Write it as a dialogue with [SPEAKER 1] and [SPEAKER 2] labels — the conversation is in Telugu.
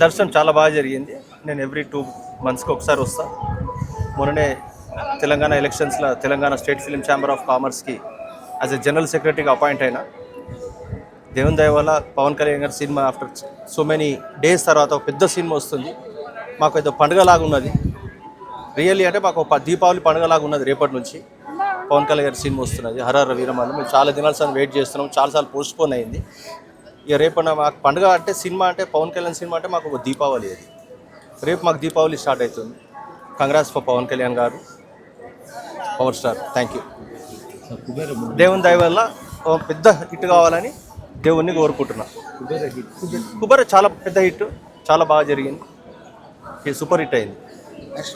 [SPEAKER 1] దర్శనం చాలా బాగా జరిగింది. నేను ఎవ్రీ 2 మంత్స్కి ఒకసారి వస్తా. మొన్ననే తెలంగాణ ఎలక్షన్స్లో Telangana state film chamber of కామర్స్కి యాజ్ ఎ జనరల్ సెక్రటరీగా అపాయింట్ అయినా. దేవుని దయ వల్ల పవన్ కళ్యాణ్ గారి cinema after so many days తర్వాత ఒక పెద్ద సినిమా వస్తుంది. మాకు ఏదో పండుగలాగా ఉన్నది. రియల్లీ అంటే మాకు ఒక దీపావళి పండుగలాగా ఉన్నది. రేపటి నుంచి పవన్ కళ్యాణ్ గారి సినిమా వస్తున్నది, హరహర వీరమల్లు. మేము చాలా దినాల సార్ వెయిట్ చేస్తున్నాం. చాలాసార్లు పోస్ట్పోన్ అయింది. ఇక రేపన్న మాకు పండుగ అంటే సినిమా అంటే పవన్ కళ్యాణ్ సినిమా అంటే మాకు ఒక దీపావళి. అది రేపు మాకు దీపావళి స్టార్ట్ అవుతుంది. కంగ్రాట్స్ ఫర్ పవన్ కళ్యాణ్ గారు, పవర్ స్టార్. Thank you. దేవుని దయ వల్ల పెద్ద హిట్ కావాలని దేవుణ్ణి కోరుకుంటున్నా. కుబేర చాలా పెద్ద హిట్, చాలా బాగా జరిగింది. సూపర్ హిట్ అయింది. Thank you.